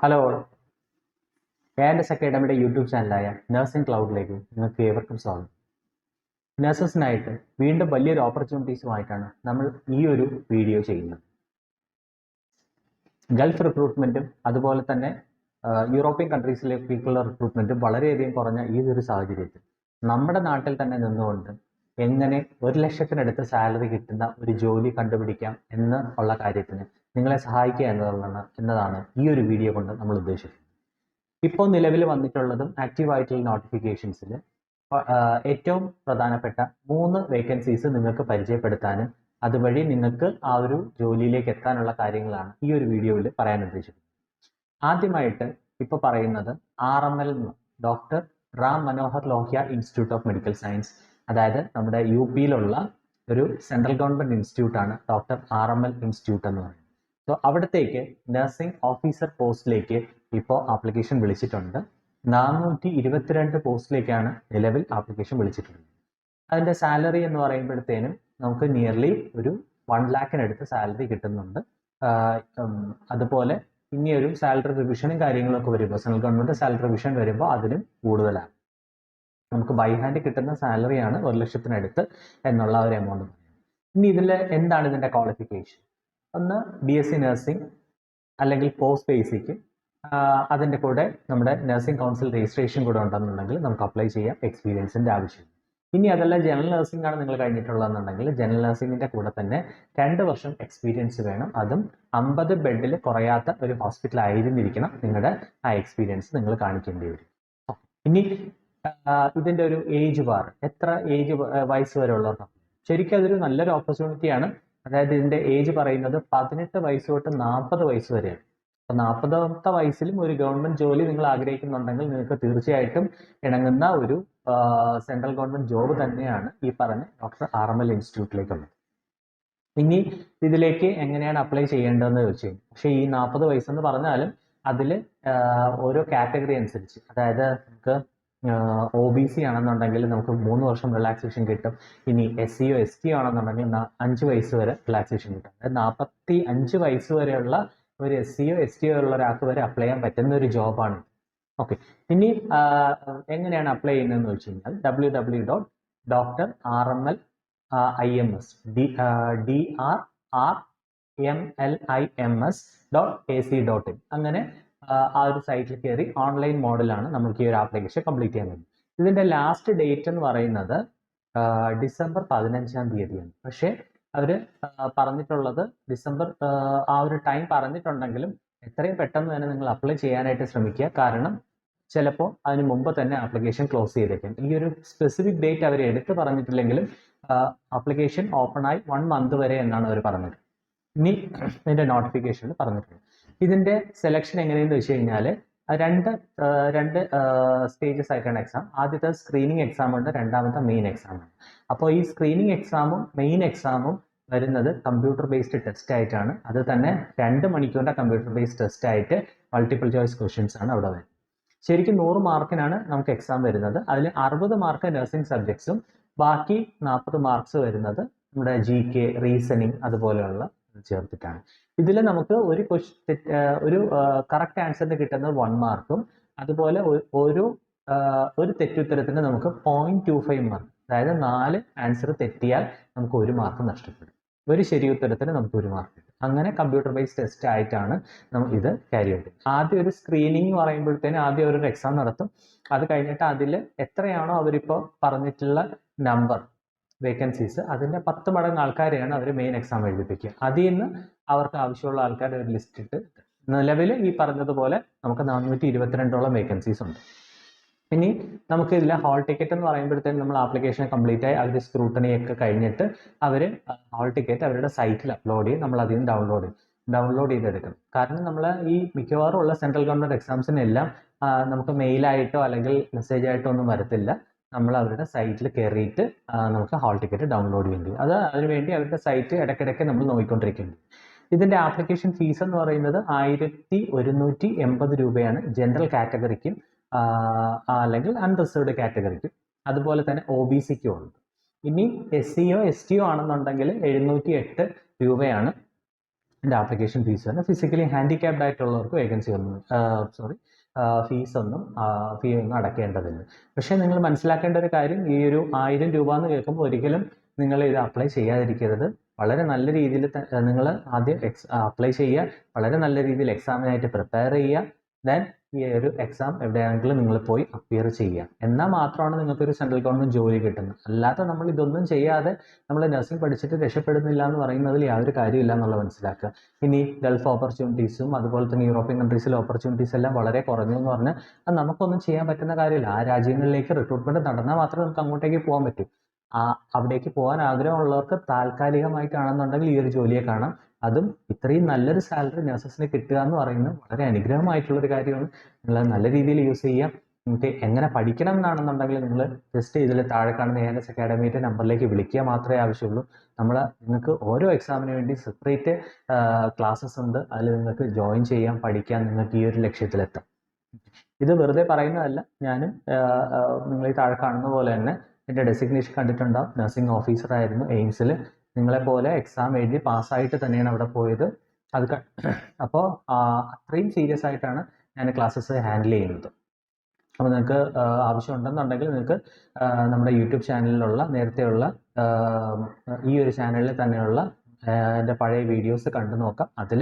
Hello, എയർനെസ് അക്കാഡമിയുടെ YouTube ചാനലായ nursing ക്ലൗഡിലേക്ക് നിങ്ങൾക്ക് ഏവർക്കും സ്വാഗതം. നഴ്സസിനായിട്ട് വീണ്ടും വലിയൊരു ഓപ്പർച്യൂണിറ്റീസുമായിട്ടാണ് നമ്മൾ ഈ ഒരു വീഡിയോ ചെയ്യുന്നത്. ഗൾഫ് റിക്രൂട്ട്മെൻറ്റും അതുപോലെ തന്നെ യൂറോപ്യൻ കൺട്രീസിലേക്കുള്ള റിക്രൂട്ട്മെൻറ്റും വളരെയധികം കുറഞ്ഞ ഈ ഒരു സാഹചര്യത്തിൽ നമ്മുടെ നാട്ടിൽ തന്നെ നിന്നുകൊണ്ട് എങ്ങനെ 1,00,000-നടുത്ത് സാലറി കിട്ടുന്ന ഒരു ജോലി കണ്ടുപിടിക്കാം എന്ന് ഉള്ള കാര്യത്തിന് നിങ്ങളെ സഹായിക്കുക എന്നതാണ് ഈ ഒരു വീഡിയോ കൊണ്ട് നമ്മൾ ഉദ്ദേശിക്കുന്നത്. ഇപ്പോൾ നിലവിൽ വന്നിട്ടുള്ളതും ആക്റ്റീവായിട്ടുള്ള നോട്ടിഫിക്കേഷൻസിൽ ഏറ്റവും പ്രധാനപ്പെട്ട 3 വേക്കൻസീസ് നിങ്ങൾക്ക് പരിചയപ്പെടുത്താനും അതുവഴി നിങ്ങൾക്ക് ആ ഒരു ജോലിയിലേക്ക് എത്താനുള്ള കാര്യങ്ങളാണ് ഈ ഒരു വീഡിയോയിൽ പറയാൻ ഉദ്ദേശിക്കുന്നത്. ആദ്യമായിട്ട് ഇപ്പോൾ പറയുന്നത് RML, doctor Ram Manohar Lohia institute of medical science, അതായത് നമ്മുടെ UP-യിലുള്ള ഒരു സെൻട്രൽ ഗവൺമെൻറ് ഇൻസ്റ്റിറ്റ്യൂട്ടാണ് ഡോക്ടർ RML ഇൻസ്റ്റിറ്റ്യൂട്ട് എന്ന് പറയുന്നത്. സോ അവിടത്തേക്ക് നഴ്സിംഗ് ഓഫീസർ പോസ്റ്റിലേക്ക് ഇപ്പോൾ ആപ്ലിക്കേഷൻ വിളിച്ചിട്ടുണ്ട്. 422 പോസ്റ്റിലേക്കാണ് നിലവിൽ ആപ്ലിക്കേഷൻ വിളിച്ചിട്ടുള്ളത്. അതിൻ്റെ സാലറി എന്ന് പറയുമ്പോഴത്തേനും നമുക്ക് നിയർലി ഒരു 1 ലാഖിനടുത്ത് സാലറി കിട്ടുന്നുണ്ട്. അതുപോലെ ഇനിയൊരു സാലറി റിവിഷനും കാര്യങ്ങളൊക്കെ വരുമ്പോൾ സെൻട്രൽ ഗവൺമെൻറ് സാലറി റിവിഷൻ വരുമ്പോൾ അതിനും കൂടുതലാണ്. നമുക്ക് ബൈ ഹാൻഡ് കിട്ടുന്ന സാലറിയാണ് 1,00,000-നടുത്ത് എന്നുള്ള ഒരു എമൗണ്ട്. ഇനി ഇതിൽ എന്താണ് ഇതിൻ്റെ ക്വാളിഫിക്കേഷൻ? ഒന്ന് BSc നഴ്സിംഗ് അല്ലെങ്കിൽ പോസ്റ്റ് ബേസിക്, അതിൻ്റെ കൂടെ നമ്മുടെ നഴ്സിംഗ് കൗൺസിൽ രജിസ്ട്രേഷൻ കൂടെ ഉണ്ടെന്നുണ്ടെങ്കിൽ നമുക്ക് അപ്ലൈ ചെയ്യാം. എക്സ്പീരിയൻസിൻ്റെ ആവശ്യം. ഇനി അതല്ല ജനറൽ നഴ്സിംഗ് ആണ് നിങ്ങൾ കഴിഞ്ഞിട്ടുള്ളതെന്നുണ്ടെങ്കിൽ ജനറൽ നഴ്സിംഗിൻ്റെ കൂടെ തന്നെ 2 വർഷം എക്സ്പീരിയൻസ് വേണം. അതും 50 ബെഡിൽ കുറയാത്ത ഒരു ഹോസ്പിറ്റൽ ആയിരുന്നിരിക്കണം നിങ്ങളുടെ ആ എക്സ്പീരിയൻസ് നിങ്ങൾ കാണിക്കേണ്ടി വരും. ഇനി ഇതിൻ്റെ ഒരു ഏജ് ബാർ, എത്ര വയസ്സ് വരെ ഉള്ളവർക്ക് ശരിക്കും അതൊരു നല്ലൊരു ഓപ്പർച്യൂണിറ്റിയാണ്. അതായത് ഇതിൻ്റെ ഏജ് പറയുന്നത് 18 വയസ്സ് തൊട്ട് 40 വയസ്സ് വരെയാണ്. അപ്പോൾ 40ാമത്തെ വയസ്സിലും ഒരു ഗവൺമെൻറ് ജോലി നിങ്ങൾ ആഗ്രഹിക്കുന്നുണ്ടെങ്കിൽ നിങ്ങൾക്ക് തീർച്ചയായിട്ടും ഇണങ്ങുന്ന ഒരു സെൻട്രൽ ഗവൺമെൻറ് ജോബ് തന്നെയാണ് ഈ പറഞ്ഞ ഡോക്ടർ RML ഇൻസ്റ്റിറ്റ്യൂട്ടിലേക്കുള്ളത്. ഇനി ഇതിലേക്ക് എങ്ങനെയാണ് അപ്ലൈ ചെയ്യേണ്ടതെന്ന് ചോദിച്ചു കഴിഞ്ഞാൽ, പക്ഷേ ഈ 40 വയസ്സെന്ന് പറഞ്ഞാലും അതിൽ ഓരോ കാറ്റഗറി അനുസരിച്ച്, അതായത് നമുക്ക് OBC ആണെന്നുണ്ടെങ്കിൽ നമുക്ക് 3 വർഷം റിലാക്സേഷൻ കിട്ടും. ഇനി SC ST ആണെന്നുണ്ടെങ്കിൽ 5 വയസ്സ് വരെ റിലാക്സേഷൻ കിട്ടും. അതായത് 45 വയസ്സ് വരെയുള്ള ഒരു SC ST ഉള്ള ഒരാൾക്ക് വരെ അപ്ലൈ ചെയ്യാൻ പറ്റുന്ന ഒരു ജോബാണ്. ഓക്കെ, ഇനി എങ്ങനെയാണ് അപ്ലൈ ചെയ്യുന്നതെന്ന് വെച്ച് കഴിഞ്ഞാൽ www.drrmlims.ac.in അങ്ങനെ ആ ഒരു സൈറ്റിൽ കയറി ഓൺലൈൻ മോഡിലാണ് നമുക്ക് ഈ ഒരു ആപ്ലിക്കേഷൻ കംപ്ലീറ്റ് ചെയ്യാൻ പറ്റും. ഇതിൻ്റെ ലാസ്റ്റ് ഡേറ്റ് എന്ന് പറയുന്നത് ഡിസംബർ 15-ാം തീയതിയാണ്. പക്ഷേ അവർ പറഞ്ഞിട്ടുള്ളത് ഡിസംബർ ആ ഒരു ടൈം പറഞ്ഞിട്ടുണ്ടെങ്കിലും എത്രയും പെട്ടെന്ന് തന്നെ നിങ്ങൾ അപ്ലൈ ചെയ്യാനായിട്ട് ശ്രമിക്കുക. കാരണം ചിലപ്പോൾ അതിന് മുമ്പ് തന്നെ ആപ്ലിക്കേഷൻ ക്ലോസ് ചെയ്തേക്കും. ഈ ഒരു സ്പെസിഫിക് ഡേറ്റ് അവർ എടുത്ത് പറഞ്ഞിട്ടില്ലെങ്കിലും ആപ്ലിക്കേഷൻ ഓപ്പണായി 1 മന്ത് വരെ എന്നാണ് അവർ പറഞ്ഞത്. ഇനി ഇതിൻ്റെ നോട്ടിഫിക്കേഷനിൽ പറഞ്ഞിട്ടുണ്ട്. ഇതിൻ്റെ സെലക്ഷൻ എങ്ങനെയെന്ന് വെച്ച് കഴിഞ്ഞാൽ രണ്ട് സ്റ്റേജസ് ആയിട്ടാണ് എക്സാം. ആദ്യത്തെ സ്ക്രീനിങ് എക്സാം ഉണ്ട്, രണ്ടാമത്തെ മെയിൻ എക്സാം ഉണ്ട്. അപ്പോൾ ഈ സ്ക്രീനിങ് എക്സാമും മെയിൻ എക്സാമും വരുന്നത് കമ്പ്യൂട്ടർ ബേസ്ഡ് ടെസ്റ്റ് ആയിട്ടാണ്. അത് തന്നെ 2 മണിക്കൂറിൻ്റെ കമ്പ്യൂട്ടർ ബേസ്ഡ് ടെസ്റ്റ് ആയിട്ട് മൾട്ടിപ്പിൾ ചോയ്സ് ക്വസ്റ്റ്യൻസ് ആണ് അവിടെ വരുന്നത്. ശരിക്കും 100 മാർക്കിനാണ് നമുക്ക് എക്സാം വരുന്നത്. അതിൽ 60 മാർക്ക് നഴ്സിംഗ് സബ്ജക്ട്സും ബാക്കി 40 മാർക്സ് വരുന്നത് നമ്മുടെ GK, റീസണിങ് അതുപോലെയുള്ള ചേർത്തിട്ടാണ്. ഇതിൽ നമുക്ക് ഒരു കറക്റ്റ് ആൻസറിന് കിട്ടുന്നത് 1 മാർക്കും അതുപോലെ ഒരു തെറ്റുത്തരത്തിന് നമുക്ക് 0.25 മാർക്ക്, അതായത് 4 ആൻസർ തെറ്റിയാൽ നമുക്ക് 1 മാർക്ക് നഷ്ടപ്പെടും. ഒരു ശരി ഉത്തരത്തിന് നമുക്ക് 1 മാർക്ക് കിട്ടും. അങ്ങനെ കമ്പ്യൂട്ടർ ബേസ്ഡ് ടെസ്റ്റ് ആയിട്ടാണ് നമ്മൾ ഇത് ക്യാരി ചെയ്യുന്നത്. ആദ്യം ഒരു സ്ക്രീനിങ് പറയുമ്പോഴത്തേനും ആദ്യം ഒരു എക്സാം നടത്തും. അത് കഴിഞ്ഞിട്ട് അതിൽ എത്രയാണോ അവരിപ്പോൾ പറഞ്ഞിട്ടുള്ള നമ്പർ വേക്കൻസീസ് അതിൻ്റെ 10 മടങ്ങ് ആൾക്കാരെയാണ് അവർ മെയിൻ എക്സാം എഴുതിപ്പിക്കുക. അതിൽ നിന്ന് അവർക്ക് ആവശ്യമുള്ള ആൾക്കാരുടെ ഒരു ലിസ്റ്റ് ഇട്ട്, നിലവിൽ ഈ പറഞ്ഞതുപോലെ നമുക്ക് 422ഓളം വേക്കൻസീസ് ഉണ്ട്. ഇനി നമുക്ക് ഇതിലെ ഹാൾ ടിക്കറ്റ് എന്ന് പറയുമ്പോഴത്തേക്കും നമ്മൾ ആപ്ലിക്കേഷൻ കംപ്ലീറ്റ് ആയി അവർ സ്ക്രൂട്ടണി ഒക്കെ കഴിഞ്ഞിട്ട് അവർ ഹാൾ ടിക്കറ്റ് അവരുടെ സൈറ്റിൽ അപ്ലോഡ് ചെയ്യും. നമ്മൾ അതിൽ നിന്ന് ഡൗൺലോഡ് ചെയ്തെടുക്കണം. കാരണം നമ്മൾ ഈ മിക്കവാറും ഉള്ള സെൻട്രൽ ഗവൺമെൻറ് എക്സാംസിനെല്ലാം നമുക്ക് മെയിലായിട്ടോ അല്ലെങ്കിൽ മെസ്സേജ് ആയിട്ടോ ഒന്നും വരത്തില്ല. നമ്മൾ അവരുടെ സൈറ്റിൽ കയറിയിട്ട് നമുക്ക് ഹാൾ ടിക്കറ്റ് ഡൗൺലോഡ് ചെയ്യേണ്ടി വരും. അതിനുവേണ്ടി അവരുടെ സൈറ്റ് ഇടയ്ക്കിടയ്ക്ക് നമ്മൾ നോക്കിക്കൊണ്ടിരിക്കേണ്ടി. ഇതിൻ്റെ ആപ്ലിക്കേഷൻ ഫീസ് എന്ന് പറയുന്നത് 1180 രൂപയാണ് ജനറൽ കാറ്റഗറിക്കും അല്ലെങ്കിൽ അൺറിസർവ്ഡ് കാറ്റഗറിക്കും, അതുപോലെ തന്നെ OBCക്കും ഉണ്ട്. ഇനി SC ST ആണെന്നുണ്ടെങ്കിൽ 708 രൂപയാണ് ആപ്ലിക്കേഷൻ ഫീസ് വരുന്നത്. ഫിസിക്കലി ഹാൻഡിക്യാപ്ഡ് ആയിട്ടുള്ളവർക്ക് വേക്കൻസി ഒന്നും ഫീ ഒന്നും അടയ്ക്കേണ്ടതില്ല. പക്ഷേ നിങ്ങൾ മനസ്സിലാക്കേണ്ട ഒരു കാര്യം, ഈ ഒരു 1000 രൂപ എന്ന് കേൾക്കുമ്പോൾ ഒരിക്കലും നിങ്ങൾ ഇത് അപ്ലൈ ചെയ്യാതിരിക്കരുത്. വളരെ നല്ല രീതിയിൽ നിങ്ങൾ ആദ്യം അപ്ലൈ ചെയ്യുക, വളരെ നല്ല രീതിയിൽ എക്സാമിനായിട്ട് പ്രിപ്പയർ ചെയ്യുക. ദെൻ ഈ ഒരു എക്സാം എവിടെയാണെങ്കിലും നിങ്ങൾ പോയി അപ്പിയർ ചെയ്യുക. എന്നാൽ മാത്രമാണ് നിങ്ങൾക്കൊരു സെൻട്രൽ ഗവൺമെൻറ് ജോലി കിട്ടുന്നത്. അല്ലാതെ നമ്മൾ ഇതൊന്നും ചെയ്യാതെ നമ്മൾ നഴ്സിംഗ് പഠിച്ചിട്ട് രക്ഷപ്പെടുന്നില്ല എന്ന് പറയുന്നതിൽ യാതൊരു കാര്യമില്ല എന്നുള്ളത് മനസ്സിലാക്കുക. ഇനി ഗൾഫ് ഓപ്പർച്യൂണിറ്റീസും അതുപോലെ തന്നെ യൂറോപ്യൻ കൺട്രീസിലെ ഓപ്പർച്യൂണിറ്റീസ് എല്ലാം വളരെ കുറഞ്ഞു എന്ന് പറഞ്ഞാൽ അത് നമുക്കൊന്നും ചെയ്യാൻ പറ്റുന്ന കാര്യമില്ല. ആ രാജ്യങ്ങളിലേക്ക് റിക്രൂട്ട്മെൻറ്റ് നടന്നാൽ മാത്രമേ നമുക്ക് അങ്ങോട്ടേക്ക് പോകാൻ പറ്റൂ. അവിടേക്ക് പോകാൻ ആഗ്രഹമുള്ളവർക്ക് താൽക്കാലികമായിട്ടാണെന്നുണ്ടെങ്കിൽ ഈ ഒരു ജോലിയെ കാണാം. അതും ഇത്രയും നല്ലൊരു സാലറി നഴ്സസിന് കിട്ടുക എന്ന് പറയുന്നത് വളരെ അനുഗ്രഹമായിട്ടുള്ളൊരു കാര്യമാണ്. നിങ്ങൾ നല്ല രീതിയിൽ യൂസ് ചെയ്യാം. നിങ്ങൾക്ക് എങ്ങനെ പഠിക്കണം എന്നാണെന്നുണ്ടെങ്കിൽ നിങ്ങൾ ജസ്റ്റ് ഇതിൽ താഴെ കാണുന്ന ANS അക്കാഡമിയുടെ നമ്പറിലേക്ക് വിളിക്കുക മാത്രമേ ആവശ്യമുള്ളൂ. നിങ്ങൾക്ക് ഓരോ എക്സാമിന് വേണ്ടി സെപ്പറേറ്റ് ക്ലാസ്സസ് ഉണ്ട്. അതിൽ നിങ്ങൾക്ക് ജോയിൻ ചെയ്യാം, പഠിക്കാം, നിങ്ങൾക്ക് ഈ ഒരു ലക്ഷ്യത്തിലെത്താം. ഇത് വെറുതെ പറയുന്നതല്ല. ഞാനും നിങ്ങൾ ഈ താഴെ കാണുന്ന പോലെ തന്നെ എൻ്റെ ഡെസിഗ്നേഷൻ കണ്ടിട്ടുണ്ടാവും. നഴ്സിംഗ് ഓഫീസർ ആയിരുന്നു എയിംസിൽ. നിങ്ങളെപ്പോലെ എക്സാം എഴുതി പാസ്സായിട്ട് തന്നെയാണ് അവിടെ പോയത്. അപ്പോൾ അത്രയും സീരിയസ് ആയിട്ടാണ് ഞാൻ ക്ലാസ്സസ് ഹാൻഡിൽ ചെയ്യുന്നത്. അപ്പോൾ നിങ്ങൾക്ക് ആവശ്യമുണ്ടെന്നുണ്ടെങ്കിൽ നിങ്ങൾക്ക് നമ്മുടെ യൂട്യൂബ് ചാനലിലുള്ള നേരത്തെയുള്ള ഈ ഒരു ചാനലിൽ തന്നെയുള്ള എൻ്റെ പഴയ വീഡിയോസ് കണ്ടു നോക്കാം. അതിൽ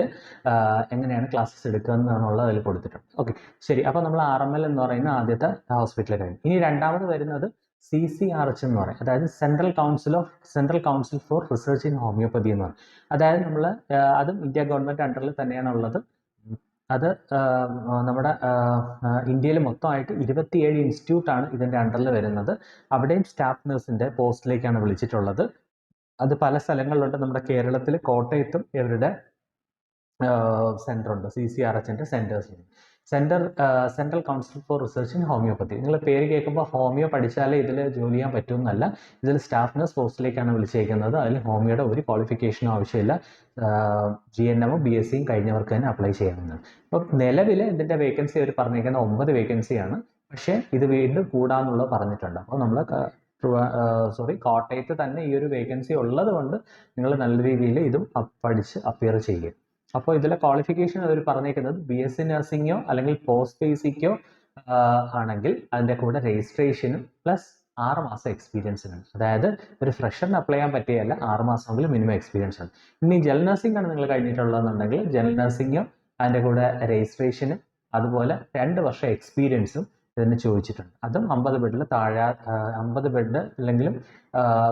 എങ്ങനെയാണ് ക്ലാസ്സസ് എടുക്കുക എന്നുള്ളത് അതിൽ കൊടുത്തിട്ടുണ്ട്. ഓക്കെ, ശരി. അപ്പോൾ നമ്മൾ RML എന്ന് പറയുന്ന ആദ്യത്തെ ഹോസ്പിറ്റൽ കഴിഞ്ഞു. ഇനി രണ്ടാമത് വരുന്നത് CCRH എന്ന് പറയും. അതായത് central council for research in homoeopathy എന്ന് പറയും. അതായത് അതും ഇന്ത്യ ഗവൺമെൻറ് അണ്ടറിൽ തന്നെയാണ് ഉള്ളത്. അത് നമ്മുടെ ഇന്ത്യയിൽ മൊത്തമായിട്ട് 27 ഇൻസ്റ്റിറ്റ്യൂട്ടാണ് ഇതിൻ്റെ അണ്ടറിൽ വരുന്നത്. അവിടെയും സ്റ്റാഫ് നഴ്സിൻ്റെ പോസ്റ്റിലേക്കാണ് വിളിച്ചിട്ടുള്ളത്. അത് പല സ്ഥലങ്ങളിലുണ്ട്. നമ്മുടെ കേരളത്തിൽ കോട്ടയത്തും ഇവരുടെ സെൻറ്ററുണ്ട്. CCRHൻ്റെ central council for research in homoeopathy. നിങ്ങൾ പേര് കേൾക്കുമ്പോൾ ഹോമിയോ പഠിച്ചാലേ ഇതിൽ ജോലി ചെയ്യാൻ പറ്റുമെന്നല്ല. ഇതിൽ സ്റ്റാഫ് നഴ്സ് പോസ്റ്റിലേക്കാണ് വിളിച്ചേക്കുന്നത്. അതിൽ ഹോമിയോയുടെ ഒരു ക്വാളിഫിക്കേഷനും ആവശ്യമില്ല. GNM BSc കഴിഞ്ഞവർക്ക് തന്നെ അപ്ലൈ ചെയ്യാവുന്നതാണ്. അപ്പോൾ നിലവിൽ ഇതിൻ്റെ വേക്കൻസി അവർ പറഞ്ഞേക്കുന്ന 9 വേക്കൻസിയാണ്. പക്ഷേ ഇത് വീണ്ടും കൂടാന്നുള്ളത് പറഞ്ഞിട്ടുണ്ട്. അപ്പോൾ നമ്മൾ കോട്ടയത്ത് തന്നെ ഈ ഒരു വേക്കൻസി ഉള്ളത് കൊണ്ട് നിങ്ങൾ നല്ല രീതിയിൽ ഇതും പഠിച്ച് അപ്പിയർ ചെയ്യുക. അപ്പോൾ ഇതിലെ ക്വാളിഫിക്കേഷൻ അവർ പറഞ്ഞേക്കുന്നത് BSc നഴ്സിംഗോ അല്ലെങ്കിൽ പോസ്റ്റ് ബേസിക്കോ ആണെങ്കിൽ അതിൻ്റെ കൂടെ രജിസ്ട്രേഷനും പ്ലസ് 6 മാസം എക്സ്പീരിയൻസിനാണ്. അതായത് ഒരു ഫ്രഷറിന് അപ്ലൈ ചെയ്യാൻ പറ്റിയല്ല, 6 മാസമെങ്കിലും മിനിമം എക്സ്പീരിയൻസ് ആണ്. ഇനി ജനറൽ നഴ്സിംഗ് ആണ് നിങ്ങൾ കഴിഞ്ഞിട്ടുള്ളതെന്നുണ്ടെങ്കിൽ ജനറൽ നഴ്സിംഗോ അതിൻ്റെ കൂടെ രജിസ്ട്രേഷനും അതുപോലെ 2 വർഷം എക്സ്പീരിയൻസും ഇതിന് ചോദിച്ചിട്ടുണ്ട്. അതും 50 ബെഡിൽ താഴെ 50 ബെഡ് അല്ലെങ്കിലും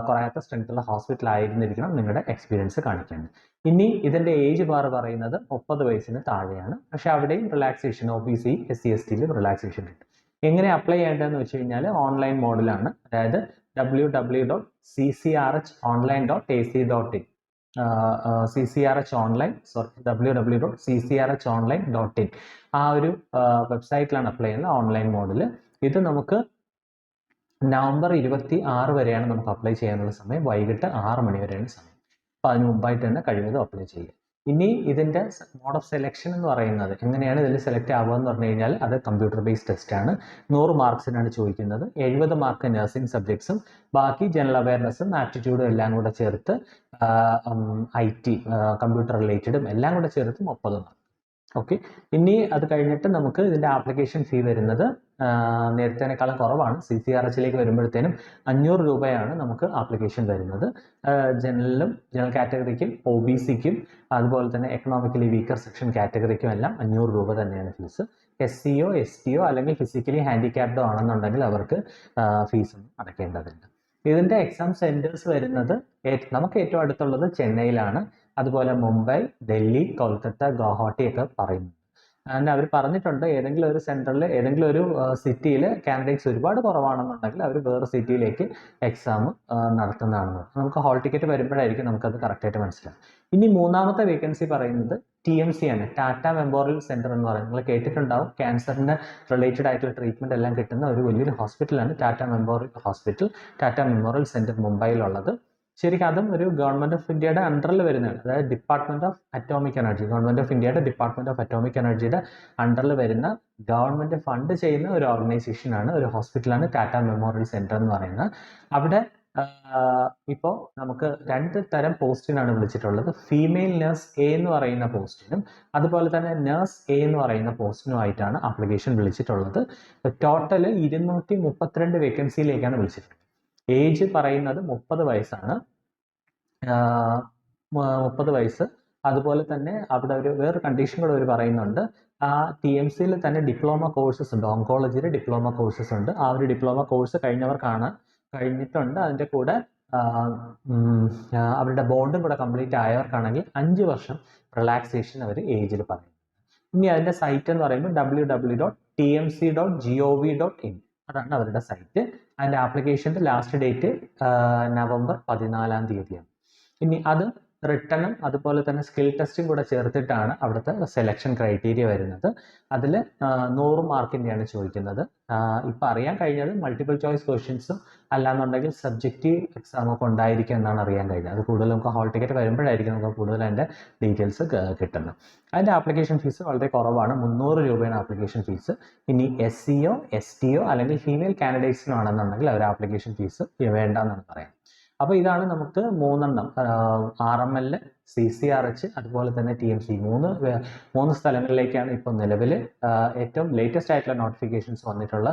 കുറയാത്ത സ്ട്രെങ്ത്തുള്ള ഹോസ്പിറ്റൽ ആയിരുന്നിരിക്കണം നിങ്ങളുടെ എക്സ്പീരിയൻസ് കാണിക്കേണ്ടത്. ഇനി ഇതിൻ്റെ ഏജ് ബാർ പറയുന്നത് 30 വയസ്സിന് താഴെയാണ്. പക്ഷെ അവിടെയും റിലാക്സേഷൻ OBC SC STയിലും റിലാക്സേഷൻ ഉണ്ട്. എങ്ങനെ അപ്ലൈ ചെയ്യേണ്ടതെന്ന് വെച്ച് കഴിഞ്ഞാൽ ഓൺലൈൻ മോഡിലാണ്. അതായത് www.ccrhonline.ac.in www.ccrhonline.in ആ ഒരു വെബ്സൈറ്റിലാണ് അപ്ലൈ ചെയ്യുന്നത് ഓൺലൈൻ മോഡിൽ. ഇത് നമുക്ക് നവംബർ 26 വരെയാണ് നമുക്ക് അപ്ലൈ ചെയ്യാനുള്ള സമയം. വൈകിട്ട് 6 മണി വരെയാണ് സമയം. അപ്പോൾ അതിന് മുമ്പായിട്ട് തന്നെ കഴിവതും അപ്ലൈ ചെയ്യുക. ഇനി ഇതിൻ്റെ മോഡ് ഓഫ് സെലക്ഷൻ എന്ന് പറയുന്നത് എങ്ങനെയാണ് ഇതിൽ സെലക്ട് ആവുക എന്ന് പറഞ്ഞു കഴിഞ്ഞാൽ അത് കമ്പ്യൂട്ടർ ബേസ്ഡ് ടെസ്റ്റാണ്. 100 മാർക്സിനാണ് ചോദിക്കുന്നത്. 70 മാർക്ക് നഴ്സിംഗ് സബ്ജക്ട്സും ബാക്കി ജനറൽ അവയർനെസ്സും ആപ്റ്റിറ്റ്യൂഡും എല്ലാം കൂടെ ചേർത്ത് IT കമ്പ്യൂട്ടർ റിലേറ്റഡും എല്ലാം കൂടെ ചേർത്ത് 30 മാർക്ക്. ഓക്കെ, ഇനി അത് കഴിഞ്ഞിട്ട് നമുക്ക് ഇതിൻ്റെ ആപ്ലിക്കേഷൻ ഫീ വരുന്നത് നേരത്തേനേക്കാളും കുറവാണ്. CCRHലേക്ക് വരുമ്പോഴത്തേനും 500 രൂപയാണ് നമുക്ക് ആപ്ലിക്കേഷൻ വരുന്നത്. ജനറൽ കാറ്റഗറിക്കും OBCക്കും അതുപോലെ തന്നെ എക്കണോമിക്കലി വീക്കർ സെക്ഷൻ കാറ്റഗറിക്കും എല്ലാം 500 രൂപ തന്നെയാണ് ഫീസ്. SCയോ STയോ അല്ലെങ്കിൽ ഫിസിക്കലി ഹാൻഡിക്യാപ്ഡോ ആണെന്നുണ്ടെങ്കിൽ അവർക്ക് ഫീസൊന്നും അടയ്ക്കേണ്ടതില്ല. ഇതിൻ്റെ എക്സാം സെൻറ്റേഴ്സ് വരുന്നത് നമുക്ക് ഏറ്റവും അടുത്തുള്ളത് ചെന്നൈയിലാണ്. അതുപോലെ മുംബൈ, ഡൽഹി, കൊൽക്കത്ത, ഗുവാഹട്ടി ഒക്കെ പറയുന്നു. ആൻഡ് അവർ പറഞ്ഞിട്ടുണ്ട് ഏതെങ്കിലും ഒരു സെൻറ്ററിൽ ഏതെങ്കിലും ഒരു സിറ്റിയിൽ കാൻഡിഡേറ്റ്സ് ഒരുപാട് കുറവാണെന്നുണ്ടെങ്കിൽ അവർ വേറെ സിറ്റിയിലേക്ക് എക്സാം നടത്തുന്നതാണെന്ന്. നമുക്ക് ഹോൾ ടിക്കറ്റ് വരുമ്പോഴായിരിക്കും നമുക്കത് കറക്റ്റായിട്ട് മനസ്സിലാവും. ഇനി മൂന്നാമത്തെ വേക്കൻസി പറയുന്നത് TMC ആണ്, ടാറ്റ മെമ്മോറിയൽ സെൻറ്റർ എന്ന് പറയുന്നത്. നിങ്ങൾ കേട്ടിട്ടുണ്ടാവും. ക്യാൻസറിന് റിലേറ്റഡ് ആയിട്ടുള്ള ട്രീറ്റ്മെൻറ്റ് എല്ലാം കിട്ടുന്ന ഒരു വലിയൊരു ഹോസ്പിറ്റലാണ് ടാറ്റ മെമ്മോറിയൽ സെൻറ്റർ മുംബൈയിലുള്ളത്. ശരിക്കും അതും ഒരു ഗവൺമെൻറ് ഓഫ് ഇന്ത്യയുടെ അണ്ടറിൽ വരുന്നതാണ്. അതായത് ഗവൺമെൻറ് ഓഫ് ഇന്ത്യയുടെ ഡിപ്പാർട്ട്മെൻറ്റ് ഓഫ് അറ്റോമിക് എനർജിയുടെ അണ്ടറിൽ വരുന്ന ഗവൺമെൻറ് ഫണ്ട് ചെയ്യുന്ന ഒരു ഓർഗനൈസേഷനാണ്, ഒരു ഹോസ്പിറ്റലാണ് ടാറ്റ മെമ്മോറിയൽ സെൻറ്റർ എന്ന് പറയുന്നത്. അവിടെ ഇപ്പോൾ നമുക്ക് 2 തരം പോസ്റ്റിനാണ് വിളിച്ചിട്ടുള്ളത്. ഫീമെയിൽ നഴ്സ് എ എന്ന് പറയുന്ന പോസ്റ്റിനും അതുപോലെ തന്നെ നഴ്സ് എ എന്ന് പറയുന്ന പോസ്റ്റിനുമായിട്ടാണ് ആപ്ലിക്കേഷൻ വിളിച്ചിട്ടുള്ളത്. ടോട്ടൽ 232 വേക്കൻസിയിലേക്കാണ് വിളിച്ചിട്ടുള്ളത്. ഏജ് പറയുന്നത് 30 വയസ്സാണ്. 30 വയസ്സ്. അതുപോലെ തന്നെ അവിടെ വേറെ കണ്ടീഷൻ കൂടെ അവർ പറയുന്നുണ്ട്. ആ TMCയിൽ തന്നെ ഡിപ്ലോമ കോഴ്സസ് ഉണ്ട്, ഓങ്കോളജിയിൽ ഡിപ്ലോമ കോഴ്സസ് ഉണ്ട്. ആ ഒരു ഡിപ്ലോമ കോഴ്സ് കഴിഞ്ഞിട്ടുണ്ട്. അതിൻ്റെ കൂടെ അവരുടെ ബോണ്ടും കൂടെ കംപ്ലീറ്റ് ആയവർക്കാണെങ്കിൽ 5 വർഷം റിലാക്സേഷൻ അവർ ഏജിൽ പറയുന്നു. ഇനി അതിൻ്റെ സൈറ്റ് എന്ന് പറയുമ്പോൾ www.tmc.gov.in അതാണ് അവരുടെ സൈറ്റ്. അതിൻ്റെ ആപ്ലിക്കേഷൻ്റെ ലാസ്റ്റ് ഡേറ്റ് നവംബർ 14-ാം തീയതിയാണ്. ഇനി അത് റിട്ടണും അതുപോലെ തന്നെ സ്കിൽ ടെസ്റ്റും കൂടെ ചേർത്തിട്ടാണ് അവിടുത്തെ സെലക്ഷൻ ക്രൈറ്റീരിയ വരുന്നത്. അതിൽ 100 മാർക്കിൻ്റെയാണ് ചോദിക്കുന്നത്. ഇപ്പം അറിയാൻ കഴിഞ്ഞത് മൾട്ടിപ്പിൾ ചോയ്സ് ക്വസ്റ്റ്യൻസും അല്ലാന്നുണ്ടെങ്കിൽ സബ്ജക്റ്റീവ് എക്സാമൊക്കെ ഉണ്ടായിരിക്കും എന്നാണ് അറിയാൻ കഴിഞ്ഞത്. അത് കൂടുതൽ നമുക്ക് ഹോൾ ടിക്കറ്റ് വരുമ്പോഴായിരിക്കും നമുക്ക് കൂടുതൽ അതിൻ്റെ ഡീറ്റെയിൽസ് കിട്ടുന്നത്. അതിൻ്റെ ആപ്ലിക്കേഷൻ ഫീസ് വളരെ കുറവാണ്, 300 രൂപയാണ് ആപ്ലിക്കേഷൻ ഫീസ്. ഇനി SCയോ STയോ അല്ലെങ്കിൽ ഫീമെയിൽ കാൻഡിഡേറ്റ്സിനോ ആണെന്നുണ്ടെങ്കിൽ അവർ ആപ്ലിക്കേഷൻ ഫീസ് വേണ്ടെന്നാണ് പറയുന്നത്. അപ്പോൾ ഇതാണ് നമുക്ക് 3 എണ്ണം, RML, CCRH അതുപോലെ തന്നെ TMC, 3 സ്ഥലങ്ങളിലേക്കാണ് ഇപ്പോൾ നിലവിൽ ഏറ്റവും ലേറ്റസ്റ്റ് ആയിട്ടുള്ള നോട്ടിഫിക്കേഷൻസ് വന്നിട്ടുള്ള.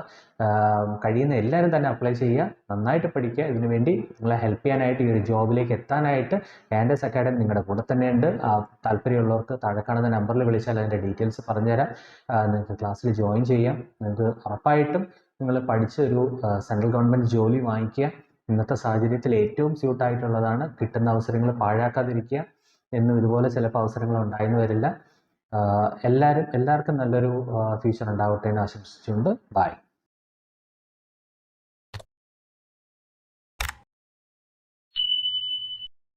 കഴിയുന്ന എല്ലാവരും തന്നെ അപ്ലൈ ചെയ്യുക, നന്നായിട്ട് പഠിക്കുക. ഇതിനുവേണ്ടി നിങ്ങളെ ഹെൽപ്പ് ചെയ്യാനായിട്ട്, ഈ ഒരു ജോബിലേക്ക് എത്താനായിട്ട് ക്യാൻഡസ് അക്കാഡമി നിങ്ങളുടെ കൂടെ തന്നെയുണ്ട്. താല്പര്യമുള്ളവർക്ക് താഴെ കാണുന്ന നമ്പറിൽ വിളിച്ചാൽ അതിൻ്റെ ഡീറ്റെയിൽസ് പറഞ്ഞുതരാം. നിങ്ങൾക്ക് ക്ലാസ്സിൽ ജോയിൻ ചെയ്യാം. നിങ്ങൾക്ക് ഉറപ്പായിട്ടും നിങ്ങൾ പഠിച്ചൊരു സെൻട്രൽ ഗവൺമെൻറ് ജോലി വാങ്ങിക്കുക. ഇന്നത്തെ സാഹചര്യത്തിൽ ഏറ്റവും സ്യൂട്ടായിട്ടുള്ളതാണ്. കിട്ടുന്ന അവസരങ്ങൾ പാഴാക്കാതിരിക്കുക. എന്നും ഇതുപോലെ ചിലപ്പോൾ അവസരങ്ങൾ ഉണ്ടായെന്ന് വരില്ല. എല്ലാവർക്കും നല്ലൊരു ഫ്യൂച്ചർ ഉണ്ടാവട്ടെ എന്ന് ആശംസിച്ചുകൊണ്ട് ബൈ.